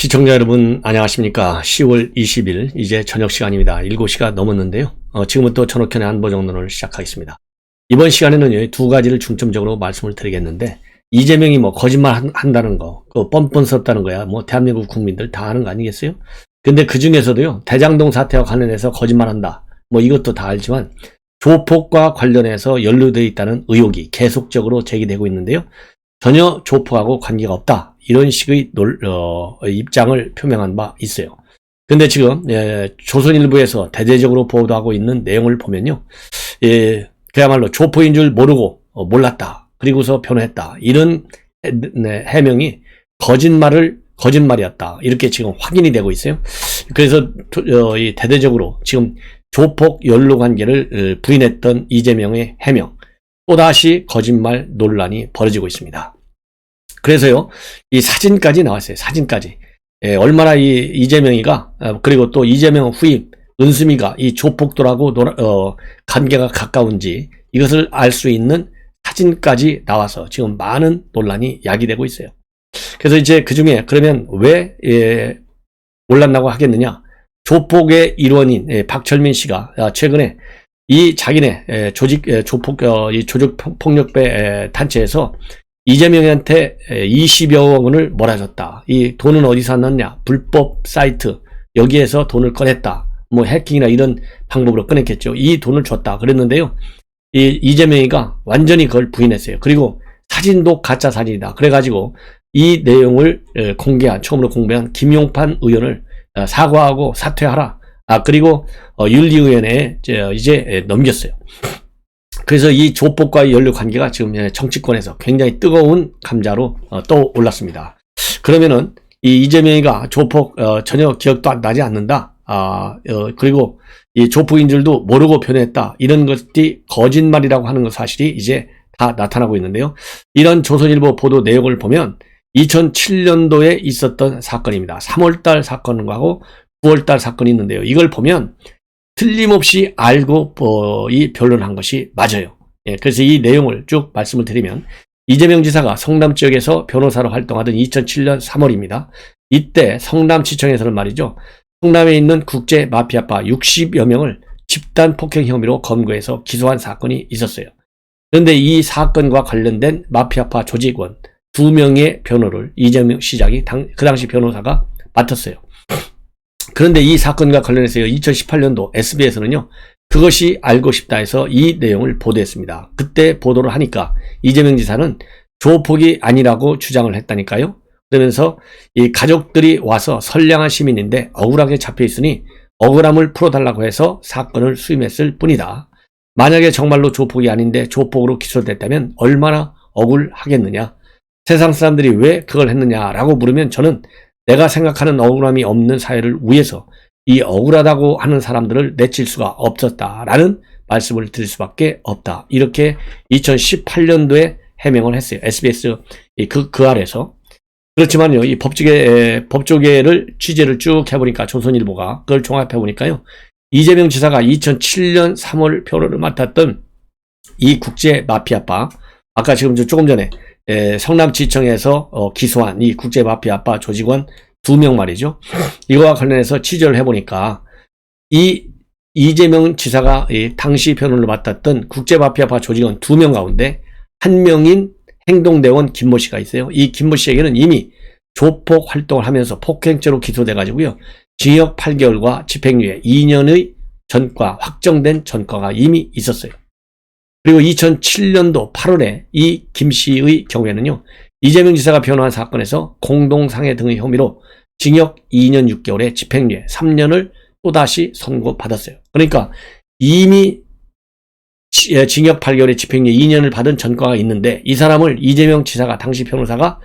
시청자 여러분 안녕하십니까. 10월 20일 이제 저녁 시간입니다. 7시가 넘었는데요. 지금부터 전옥현의 안보정론을 시작하겠습니다. 이번 시간에는 두 가지를 중점적으로 말씀을 드리겠는데, 이재명이 거짓말 한다는 거, 뻔뻔스럽다는 거야 대한민국 국민들 다 아는 거 아니겠어요? 근데 그 중에서도요, 대장동 사태와 관련해서 거짓말한다, 이것도 다 알지만 조폭과 관련해서 연루되어 있다는 의혹이 계속적으로 제기되고 있는데요, 전혀 조폭하고 관계가 없다, 이런 식의 입장을 표명한 바 있어요. 근데 지금 조선일보에서 대대적으로 보도하고 있는 내용을 보면요, 그야말로 조폭인 줄 모르고 몰랐다, 그리고서 변호했다, 이런 해명이 거짓말이었다, 이렇게 지금 확인이 되고 있어요. 그래서 대대적으로 지금 조폭 연루 관계를 부인했던 이재명의 해명, 또다시 거짓말 논란이 벌어지고 있습니다. 그래서요, 이 사진까지 나왔어요. 사진까지. 얼마나 이재명이가, 그리고 또 이재명 후임 은수미가 이 조폭들하고 관계가 가까운지 이것을 알 수 있는 사진까지 나와서 지금 많은 논란이 야기되고 있어요. 그래서 이제 그 중에 그러면 왜 몰랐다고 하겠느냐? 조폭의 일원인 박철민 씨가 최근에 이 자기네 조폭 폭력배 단체에서 이재명한테 20여 원을 몰아줬다. 이 돈은 어디서 났냐? 불법 사이트 여기에서 돈을 꺼냈다. 해킹이나 이런 방법으로 꺼냈겠죠. 이 돈을 줬다 그랬는데요, 이재명이가 완전히 그걸 부인했어요. 그리고 사진도 가짜 사진이다. 그래가지고 이 내용을 처음으로 공개한 김용판 의원을 사과하고 사퇴하라. 그리고 윤리위원회에 이제 넘겼어요. 그래서 이 조폭과의 연루 관계가 지금 정치권에서 굉장히 뜨거운 감자로 또 올랐습니다. 그러면은 이 이재명이가 조폭 전혀 기억도 나지 않는다. 그리고 이 조폭인 줄도 모르고 변했다, 이런 것이 거짓말이라고 하는 것 사실이 이제 다 나타나고 있는데요. 이런 조선일보 보도 내용을 보면 2007년도에 있었던 사건입니다. 3월달 사건하고 9월달 사건이 있는데요. 이걸 보면 틀림없이 알고 이 변론한 것이 맞아요. 그래서 이 내용을 쭉 말씀을 드리면, 이재명 지사가 성남 지역에서 변호사로 활동하던 2007년 3월입니다. 이때 성남시청에서는 말이죠, 성남에 있는 국제 마피아파 60여 명을 집단 폭행 혐의로 검거해서 기소한 사건이 있었어요. 그런데 이 사건과 관련된 마피아파 조직원 2명의 변호를 이재명 시장이 그 당시 변호사가 맡았어요. 그런데 이 사건과 관련해서 2018년도 SBS는요, 그것이 알고 싶다 해서 이 내용을 보도했습니다. 그때 보도를 하니까 이재명 지사는 조폭이 아니라고 주장을 했다니까요. 그러면서 이 가족들이 와서 선량한 시민인데 억울하게 잡혀있으니 억울함을 풀어달라고 해서 사건을 수임했을 뿐이다. 만약에 정말로 조폭이 아닌데 조폭으로 기소됐다면 얼마나 억울하겠느냐. 세상 사람들이 왜 그걸 했느냐라고 물으면 저는 내가 생각하는 억울함이 없는 사회를 위해서 이 억울하다고 하는 사람들을 내칠 수가 없었다라는 말씀을 드릴 수밖에 없다. 이렇게 2018년도에 해명을 했어요. SBS 그 아래서. 그렇지만요, 이 법조계를 취재를 쭉 해보니까 조선일보가 그걸 종합해보니까요, 이재명 지사가 2007년 3월 변호를 맡았던 이 국제 마피아파, 아까 지금 조금 전에 성남지청에서 기소한 이 국제 마피아파 조직원 2명 말이죠. 이거와 관련해서 취재를 해보니까 이 이재명 지사가 당시 변호를 맡았던 국제 마피아파 조직원 2명 가운데 한 명인 행동대원 김모 씨가 있어요. 이 김모 씨에게는 이미 조폭 활동을 하면서 폭행죄로 기소돼 가지고요, 징역 8개월과 집행유예 2년의 전과, 확정된 전과가 이미 있었어요. 그리고 2007년도 8월에 이 김 씨의 경우에는요, 이재명 지사가 변호한 사건에서 공동상해 등의 혐의로 징역 2년 6개월에 집행유예 3년을 또다시 선고받았어요. 그러니까 이미 징역 8개월에 집행유예 2년을 받은 전과가 있는데, 이 사람을 이재명 지사가 당시 변호사가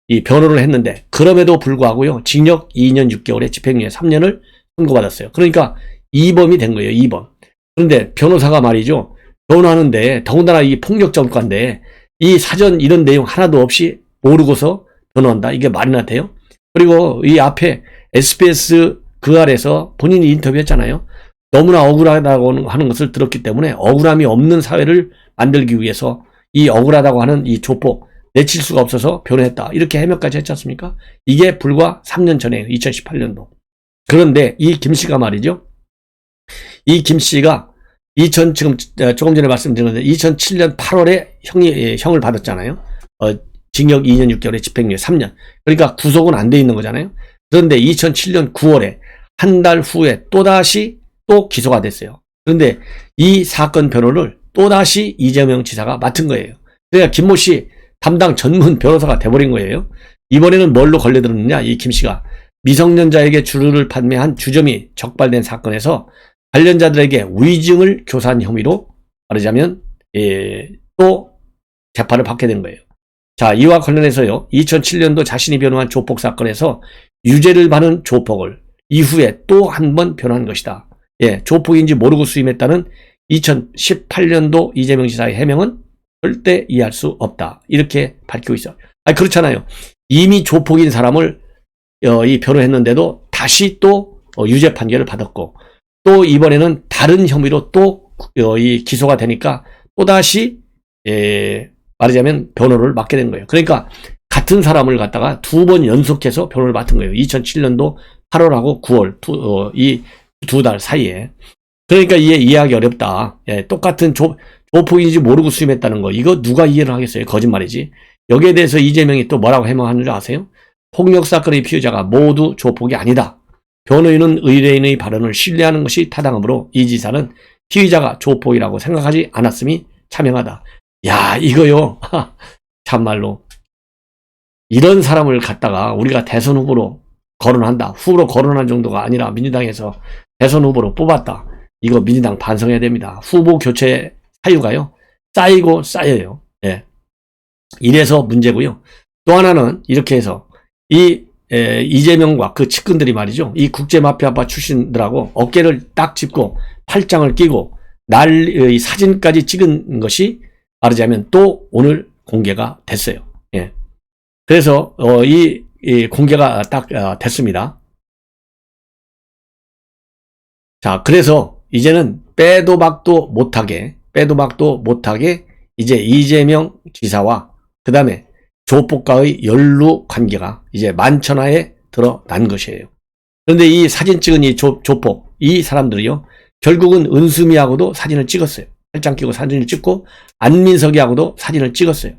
이 변호를 했는데 그럼에도 불구하고요, 징역 2년 6개월에 집행유예 3년을 선고받았어요. 그러니까 2범이 된 거예요. 2범. 그런데 변호사가 말이죠, 변호하는데 더군다나 이 폭력 전과인데 이 사전 이런 내용 하나도 없이 모르고서 변호한다? 이게 말이나 돼요? 그리고 이 앞에 SBS 그 아래서 본인이 인터뷰했잖아요. 너무나 억울하다고 하는 것을 들었기 때문에 억울함이 없는 사회를 만들기 위해서 이 억울하다고 하는 이 조폭 내칠 수가 없어서 변호했다. 이렇게 해명까지 했지 않습니까? 이게 불과 3년 전에요. 2018년도. 그런데 이 김 씨가 말이죠. 이 김 씨가 지금 조금 전에 말씀드렸는데 2007년 8월에 형을 받았잖아요. 징역 2년 6개월에 집행유예 3년. 그러니까 구속은 안 돼 있는 거잖아요. 그런데 2007년 9월에 한 달 후에 또다시 또 기소가 됐어요. 그런데 이 사건 변호를 또다시 이재명 지사가 맡은 거예요. 그러니까 김모 씨 담당 전문 변호사가 돼버린 거예요. 이번에는 뭘로 걸려들었느냐, 이 김 씨가 미성년자에게 주류를 판매한 주점이 적발된 사건에서 관련자들에게 위증을 교사한 혐의로 말하자면 또 재판을 받게 된 거예요. 자, 이와 관련해서요, 2007년도 자신이 변호한 조폭 사건에서 유죄를 받은 조폭을 이후에 또 한 번 변호한 것이다. 조폭인지 모르고 수임했다는 2018년도 이재명 지사의 해명은 절대 이해할 수 없다. 이렇게 밝히고 있어요. 그렇잖아요. 이미 조폭인 사람을 변호했는데도 다시 또 유죄 판결을 받았고, 또 이번에는 다른 혐의로 또 기소가 되니까 또다시 말하자면 변호를 맡게 된 거예요. 그러니까 같은 사람을 갖다가 두 번 연속해서 변호를 맡은 거예요. 2007년도 8월하고 9월 이 두 달 사이에. 그러니까 이해하기 어렵다. 똑같은 조폭인지 모르고 수임했다는 거, 이거 누가 이해를 하겠어요? 거짓말이지. 여기에 대해서 이재명이 또 뭐라고 해명하는 줄 아세요? 폭력 사건의 피의자가 모두 조폭이 아니다. 변호인은 의뢰인의 발언을 신뢰하는 것이 타당하므로 이 지사는 피의자가 조폭이라고 생각하지 않았음이 차명하다. 야, 이거요. 참말로. 이런 사람을 갖다가 우리가 대선 후보로 거론한다. 후보로 거론한 정도가 아니라 민주당에서 대선 후보로 뽑았다. 이거 민주당 반성해야 됩니다. 후보 교체 사유가요, 쌓이고 쌓여요. 이래서 문제고요. 또 하나는 이렇게 해서 이재명과 그 측근들이 말이죠. 이 국제마피아파 출신들하고 어깨를 딱 짚고 팔짱을 끼고 사진까지 찍은 것이 말하자면 또 오늘 공개가 됐어요. 그래서 이 공개가 딱 됐습니다. 자, 그래서 이제는 빼도 박도 못하게 이제 이재명 지사와 그 다음에 조폭과의 연루 관계가 이제 만천하에 드러난 것이에요. 그런데 이 사진 찍은 이 조폭, 이 사람들이요, 결국은 은수미하고도 사진을 찍었어요. 팔짱 끼고 사진을 찍고 안민석이하고도 사진을 찍었어요.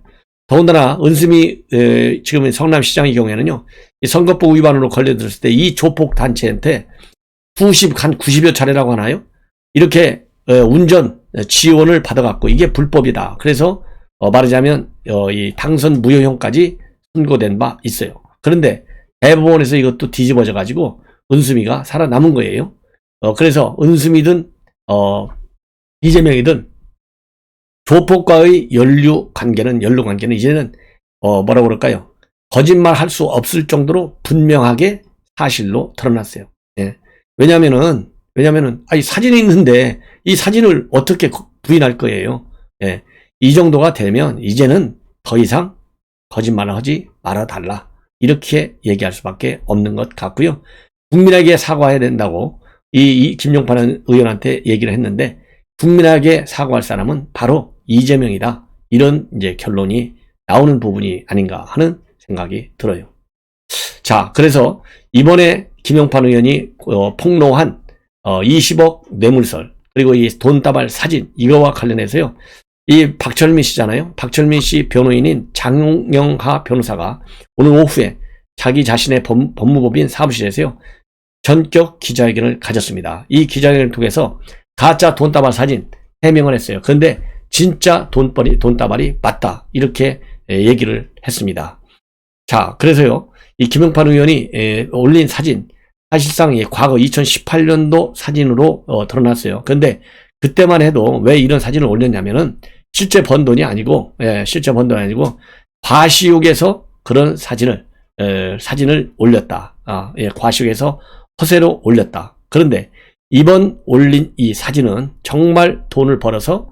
더군다나 은수미 지금 성남시장의 경우에는요, 이 선거법 위반으로 걸려들었을 때 이 조폭 단체한테 한 90여 차례라고 하나요? 이렇게 운전 지원을 받아갖고 이게 불법이다. 그래서 말하자면 이 당선 무효형까지 선고된 바 있어요. 그런데 대법원에서 이것도 뒤집어져 가지고 은수미가 살아남은 거예요. 그래서 은수미든 이재명이든 조폭과의 연루 관계는 이제는 뭐라고 그럴까요? 거짓말 할 수 없을 정도로 분명하게 사실로 드러났어요. 왜냐면은 사진이 있는데 이 사진을 어떻게 부인할 거예요? 이 정도가 되면 이제는 더 이상 거짓말을 하지 말아달라. 이렇게 얘기할 수밖에 없는 것 같고요. 국민에게 사과해야 된다고 이 김용판 의원한테 얘기를 했는데, 국민에게 사과할 사람은 바로 이재명이다. 이런 이제 결론이 나오는 부분이 아닌가 하는 생각이 들어요. 자, 그래서 이번에 김용판 의원이 폭로한 20억 뇌물설, 그리고 이 돈다발 사진, 이거와 관련해서요, 이 박철민 씨잖아요. 박철민 씨 변호인인 장영하 변호사가 오늘 오후에 자기 자신의 법무법인 사무실에서요, 전격 기자회견을 가졌습니다. 이 기자회견을 통해서 가짜 돈다발 사진 해명을 했어요. 그런데 진짜 돈다발이 맞다. 이렇게 얘기를 했습니다. 자, 그래서요, 이 김용판 의원이 올린 사진, 사실상 과거 2018년도 사진으로 드러났어요. 그런데 그때만 해도 왜 이런 사진을 올렸냐면은 실제 번 돈이 아니고, 과시욕에서 그런 사진을 올렸다. 과시욕에서 허세로 올렸다. 그런데 이번 올린 이 사진은 정말 돈을 벌어서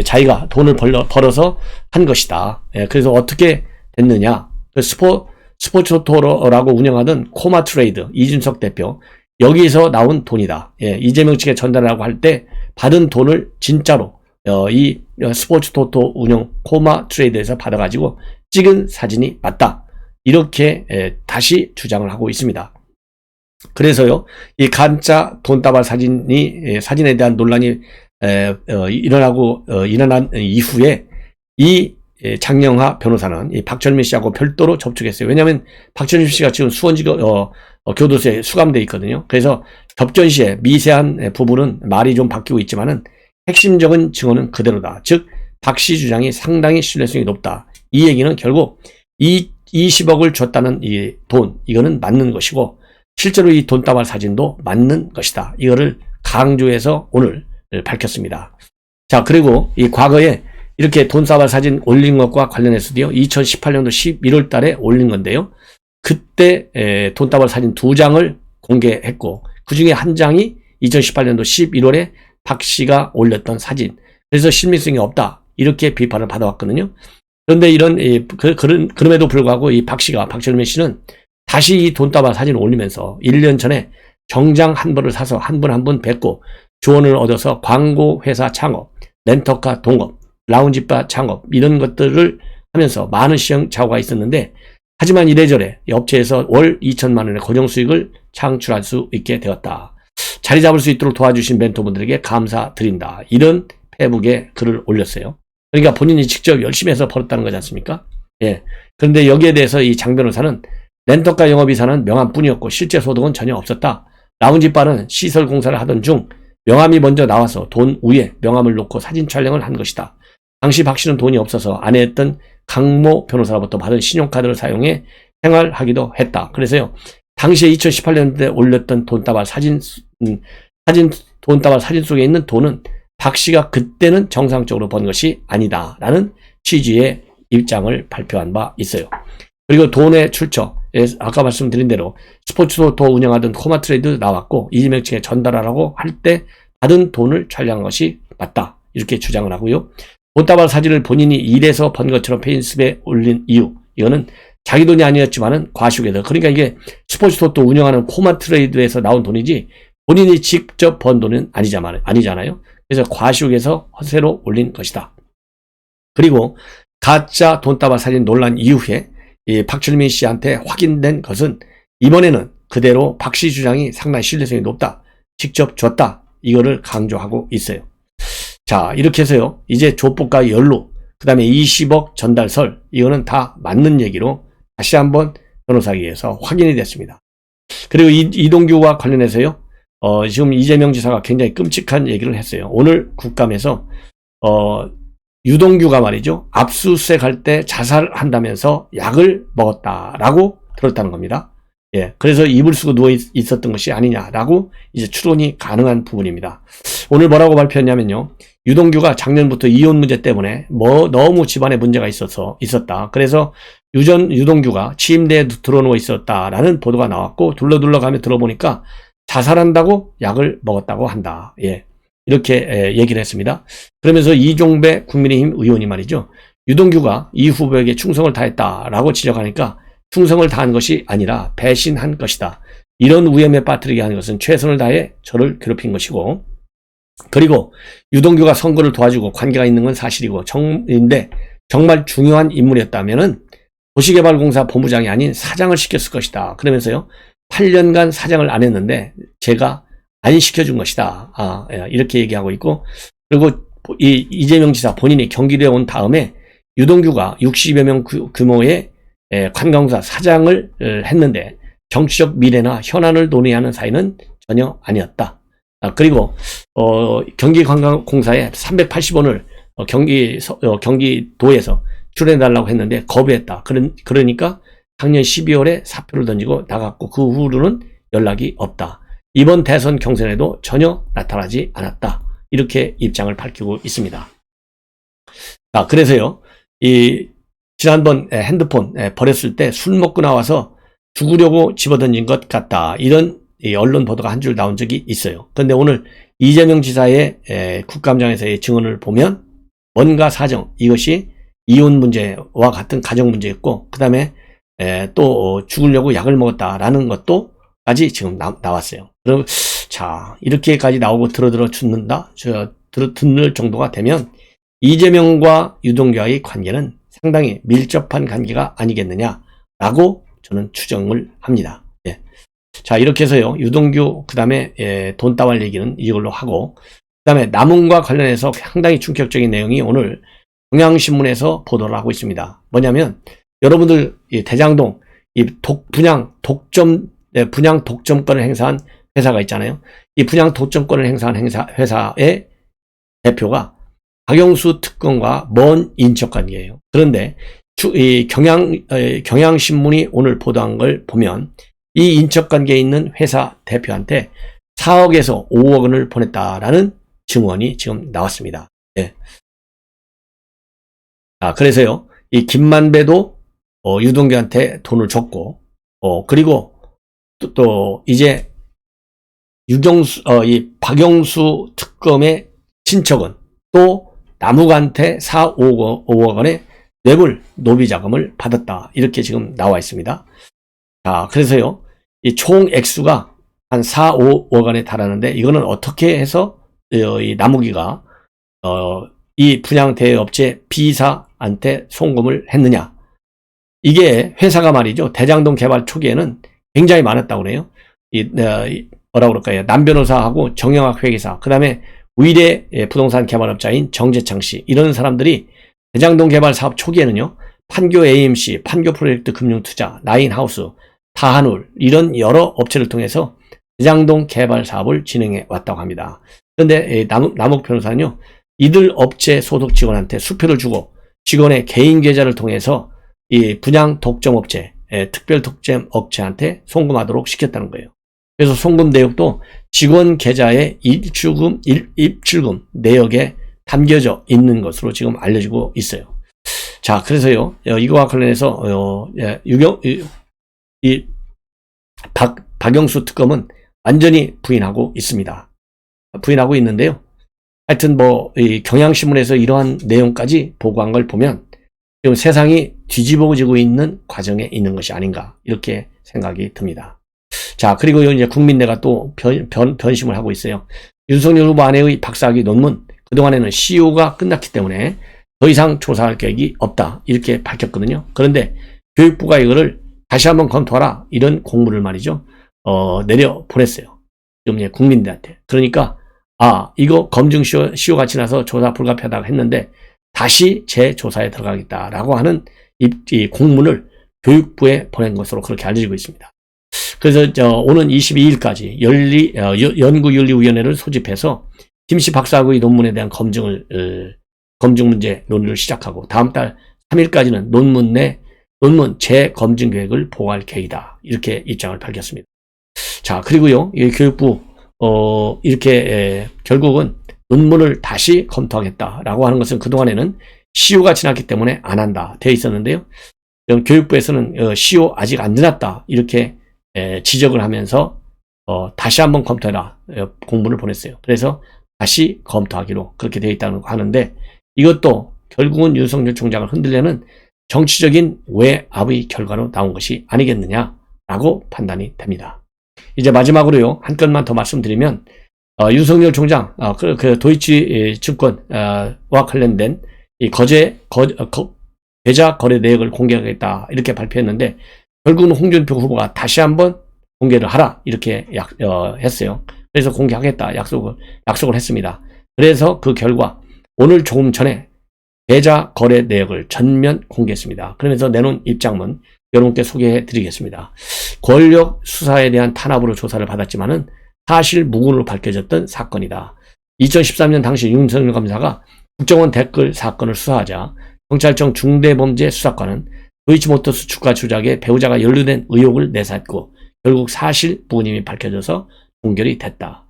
자기가 돈을 벌어서 한 것이다. 그래서 어떻게 됐느냐? 스포츠토토라고 운영하던 코마트레이드 이준석 대표, 여기서 나온 돈이다. 이재명 측에 전달하라고 할 때 받은 돈을 진짜로 이 스포츠 토토 운영 코마 트레이드에서 받아가지고 찍은 사진이 맞다. 이렇게 다시 주장을 하고 있습니다. 그래서요, 이 가짜 돈다발 사진에 대한 논란이 일어난 이후에 이 장영하 변호사는 이 박철민 씨하고 별도로 접촉했어요. 왜냐하면 박철민 씨가 지금 수원지 교도소에 수감되어 있거든요. 그래서 접견 시에 미세한 부분은 말이 좀 바뀌고 있지만은 핵심적인 증언은 그대로다. 즉 박 씨 주장이 상당히 신뢰성이 높다. 이 얘기는 결국 20억을 줬다는 이 돈, 이거는 맞는 것이고 실제로 이 돈다발 사진도 맞는 것이다. 이거를 강조해서 오늘 밝혔습니다. 자, 그리고 이 과거에 이렇게 돈다발 사진 올린 것과 관련해서도요, 2018년도 11월 달에 올린 건데요. 그때 돈다발 사진 2장을 공개했고 그 중에 한 장이 2018년도 11월에 박 씨가 올렸던 사진. 그래서 신빙성이 없다. 이렇게 비판을 받아왔거든요. 그런데 그럼에도 불구하고 이 박 씨가, 박철민 씨는 다시 이 돈다발 사진을 올리면서 1년 전에 정장 한 벌을 사서 한 분 한 분 뵙고 조언을 얻어서 광고 회사 창업, 렌터카 동업, 라운지바 창업 이런 것들을 하면서 많은 시행착오가 있었는데 하지만 이래저래 업체에서 월 2천만 원의 고정 수익을 창출할 수 있게 되었다. 자리 잡을 수 있도록 도와주신 멘토분들에게 감사드린다. 이런 페북에 글을 올렸어요. 그러니까 본인이 직접 열심히 해서 벌었다는 거지 않습니까? 예. 그런데 여기에 대해서 이 장 변호사는 렌터카 영업이사는 명함뿐이었고 실제 소득은 전혀 없었다. 라운지바는 시설 공사를 하던 중 명함이 먼저 나와서 돈 위에 명함을 놓고 사진 촬영을 한 것이다. 당시 박 씨는 돈이 없어서 아내였던 강모 변호사로부터 받은 신용카드를 사용해 생활하기도 했다. 그래서요, 당시에 2018년도에 올렸던 돈다발 사진 속에 있는 돈은 박 씨가 그때는 정상적으로 번 것이 아니다. 라는 취지의 입장을 발표한 바 있어요. 그리고 돈의 출처, 아까 말씀드린 대로 스포츠 토토 운영하던 코마 트레이드 나왔고 이재명 측에 전달하라고 할 때 받은 돈을 촬영한 것이 맞다. 이렇게 주장을 하고요. 돈다발 사진을 본인이 일해서 번 것처럼 페이스북에 올린 이유, 이거는 자기 돈이 아니었지만은 과시욕에서, 그러니까 이게 스포츠 토토 운영하는 코마 트레이드에서 나온 돈이지 본인이 직접 번 돈은 아니잖아요. 그래서 과시욕에서 허세로 올린 것이다. 그리고 가짜 돈다발 사진 논란 이후에 이 박철민 씨한테 확인된 것은 이번에는 그대로 박 씨 주장이 상당히 신뢰성이 높다. 직접 줬다. 이거를 강조하고 있어요. 자, 이렇게 해서요, 이제 조폭과 연루, 그 다음에 20억 전달설, 이거는 다 맞는 얘기로 다시 한번 변호사기에서 확인이 됐습니다. 그리고 이동규와 관련해서요, 지금 이재명 지사가 굉장히 끔찍한 얘기를 했어요. 오늘 국감에서, 유동규가 말이죠, 압수수색할 때 자살한다면서 약을 먹었다라고 들었다는 겁니다. 예, 그래서 이불 쓰고 누워 있었던 것이 아니냐라고 이제 추론이 가능한 부분입니다. 오늘 뭐라고 발표했냐면요, 유동규가 작년부터 이혼 문제 때문에 너무 집안에 문제가 있었다. 그래서 유동규가 침대에 들어누워 있었다라는 보도가 나왔고 둘러가며 들어보니까 자살한다고 약을 먹었다고 한다. 예, 이렇게 얘기를 했습니다. 그러면서 이종배 국민의힘 의원이 말이죠, 유동규가 이 후보에게 충성을 다했다라고 지적하니까 충성을 다한 것이 아니라 배신한 것이다. 이런 위험에 빠뜨리게 하는 것은 최선을 다해 저를 괴롭힌 것이고, 그리고 유동규가 선거를 도와주고 관계가 있는 건 사실이고 정말 중요한 인물이었다면은 도시개발공사 본부장이 아닌 사장을 시켰을 것이다. 그러면서요, 8년간 사장을 안 했는데 제가 안 시켜준 것이다. 이렇게 얘기하고 있고, 그리고 이재명 지사 본인이 경기도에 온 다음에 유동규가 60여 명 규모의 관광공사 사장을 했는데 정치적 미래나 현안을 논의하는 사이는 전혀 아니었다. 그리고 경기관광공사에 380원을 경기도에서 출연해달라고 했는데 거부했다. 그러니까 작년 12월에 사표를 던지고 나갔고 그 후로는 연락이 없다. 이번 대선 경선에도 전혀 나타나지 않았다. 이렇게 입장을 밝히고 있습니다. 그래서요, 지난번 핸드폰 버렸을 때 술 먹고 나와서 죽으려고 집어던진 것 같다. 이런 언론 보도가 한 줄 나온 적이 있어요. 그런데 오늘 이재명 지사의 국감장에서의 증언을 보면 뭔가 사정, 이것이 이혼 문제와 같은 가정 문제였고, 그 다음에 또 죽으려고 약을 먹었다라는 것도까지 지금 나왔어요. 그럼 자, 이렇게까지 나오고 들어 죽는다? 듣는 정도가 되면 이재명과 유동규와의 관계는 상당히 밀접한 관계가 아니겠느냐라고 저는 추정을 합니다. 예. 자, 이렇게 해서요, 유동규, 그 다음에 돈 따발 얘기는 이걸로 하고, 그 다음에 남웅과 관련해서 상당히 충격적인 내용이 오늘 경향신문에서 보도를 하고 있습니다. 뭐냐면, 여러분들 이 대장동 이 분양 독점권을 행사한 회사가 있잖아요. 이 분양 독점권을 행사한 회사의 대표가 박영수 특검과 먼 인척관계예요. 그런데 이 경향신문이 오늘 보도한 걸 보면 이 인척관계에 있는 회사 대표한테 4억에서 5억 원을 보냈다라는 증언이 지금 나왔습니다. 네. 그래서요, 이 김만배도 유동규한테 돈을 줬고, 그리고 또 이제 이 박영수 특검의 친척은 또 남욱한테 5억 원의 뇌물 노비 자금을 받았다. 이렇게 지금 나와 있습니다. 자, 그래서요, 이 총 액수가 한 5억 원에 달하는데, 이거는 어떻게 해서 이 남욱이가 이 분양 대여업체 B사한테 송금을 했느냐? 이게 회사가 말이죠, 대장동 개발 초기에는 굉장히 많았다고 그래요. 뭐라고 그럴까요? 남변호사하고 정영학 회계사, 그 다음에 위례 부동산 개발업자인 정재창 씨, 이런 사람들이 대장동 개발 사업 초기에는요, 판교 AMC, 판교 프로젝트 금융투자, 나인하우스, 다한울, 이런 여러 업체를 통해서 대장동 개발 사업을 진행해 왔다고 합니다. 그런데 남욱 변호사는요, 이들 업체 소속 직원한테 수표를 주고 직원의 개인 계좌를 통해서 이 분양 독점업체, 특별 독점업체한테 송금하도록 시켰다는 거예요. 그래서 송금 내역도 직원 계좌에 입출금 내역에 담겨져 있는 것으로 지금 알려지고 있어요. 자, 그래서요, 이거와 관련해서 박영수 특검은 완전히 부인하고 있습니다. 부인하고 있는데요. 하여튼 이 경향신문에서 이러한 내용까지 보고한 걸 보면 지금 세상이 뒤집어지고 있는 과정에 있는 것이 아닌가, 이렇게 생각이 듭니다. 자, 그리고 이제 국민대가 또 변심을 하고 있어요. 윤석열 후보 아내의 박사학위 논문, 그동안에는 CEO가 끝났기 때문에 더 이상 조사할 계획이 없다, 이렇게 밝혔거든요. 그런데 교육부가 이거를 다시 한번 검토하라, 이런 공문을 말이죠, 내려 보냈어요. 지금 국민대한테. 그러니까 이거 검증 시효가 지나서 조사 불가피하다고 했는데 다시 재조사에 들어가겠다라고 하는 이 공문을 교육부에 보낸 것으로 그렇게 알려지고 있습니다. 그래서 오는 22일까지 연구윤리위원회를 소집해서 김씨 박사학위 논문에 대한 검증 문제 논의를 시작하고, 다음 달 3일까지는 논문 재검증 계획을 보고할 계획이다, 이렇게 입장을 밝혔습니다. 자, 그리고요, 이 교육부 이렇게 결국은 논문을 다시 검토하겠다라고 하는 것은 그동안에는 시효가 지났기 때문에 안 한다 되어 있었는데요. 교육부에서는 시효 아직 안 지났다, 이렇게 지적을 하면서 다시 한번 검토해라 공문을 보냈어요. 그래서 다시 검토하기로 그렇게 되어 있다고 하는데, 이것도 결국은 윤석열 총장을 흔들려는 정치적인 외압의 결과로 나온 것이 아니겠느냐라고 판단이 됩니다. 이제 마지막으로요, 한 건만 더 말씀드리면, 윤석열 총장, 그 도이치 증권과 관련된 이 계좌 거래 내역을 공개하겠다, 이렇게 발표했는데, 결국은 홍준표 후보가 다시 한번 공개를 하라, 이렇게 했어요. 그래서 공개하겠다 약속을 했습니다. 그래서 그 결과 오늘 조금 전에 계좌 거래 내역을 전면 공개했습니다. 그러면서 내놓은 입장문 여러분께 소개해 드리겠습니다. 권력 수사에 대한 탄압으로 조사를 받았지만은 사실 무근으로 밝혀졌던 사건이다. 2013년 당시 윤석열 검사가 국정원 댓글 사건을 수사하자 경찰청 중대범죄수사관은 도이치모터스 주가 조작에 배우자가 연루된 의혹을 내세웠고, 결국 사실 무근임이 밝혀져서 종결이 됐다.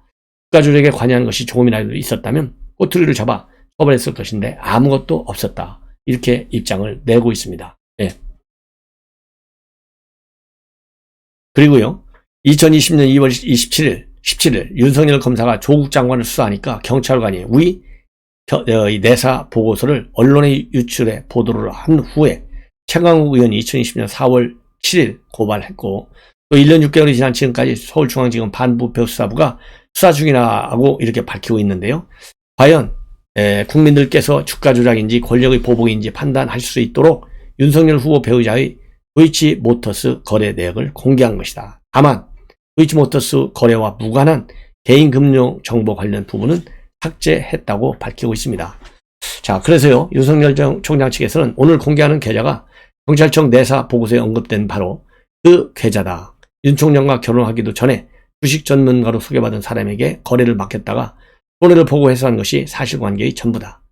주가 조작에 관여한 것이 조금이라도 있었다면 꼬투리를 잡아 처벌했을 것인데 아무것도 없었다, 이렇게 입장을 내고 있습니다. 네. 그리고요, 2020년 2월 17일 윤석열 검사가 조국 장관을 수사하니까 경찰관이 이 내사 보고서를 언론에 유출해 보도를 한 후에 최강욱 의원이 2020년 4월 7일 고발했고, 또 1년 6개월이 지난 지금까지 서울중앙지검 반부패수사부가 수사 중이라고 이렇게 밝히고 있는데요. 과연 국민들께서 주가 조작인지 권력의 보복인지 판단할 수 있도록 윤석열 후보 배우자의 도이치모터스 거래 내역을 공개한 것이다. 다만 도이치모터스 거래와 무관한 개인금융 정보 관련 부분은 삭제했다고 밝히고 있습니다. 자, 그래서요, 윤석열 총장 측에서는 오늘 공개하는 계좌가 경찰청 내사 보고서에 언급된 바로 그 계좌다. 윤 총장과 결혼하기도 전에 주식 전문가로 소개받은 사람에게 거래를 맡겼다가 손해를 보고 해소한 것이 사실관계의 전부다.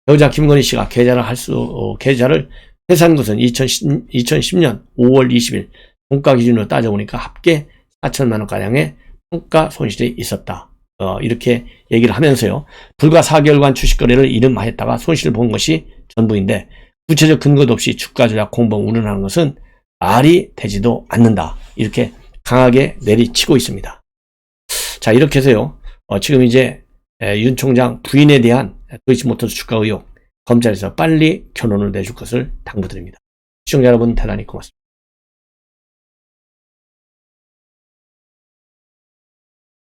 배우자 김건희 씨가 계좌를 회수한 것은 2010년 5월 20일 종가 기준으로 따져보니까 합계 4천만 원가량의 평가 손실이 있었다. 이렇게 얘기를 하면서요. 불과 4개월간 주식 거래를 이름하였다가 손실을 본 것이 전부인데 구체적 근거도 없이 주가 조작 공범 운운하는 것은 말이 되지도 않는다. 이렇게 강하게 내리치고 있습니다. 자, 이렇게 해서요. 지금 이제 윤 총장 부인에 대한 도이치모터스 주가 의혹 검찰에서 빨리 결론을 내줄 것을 당부드립니다. 시청자 여러분 대단히 고맙습니다.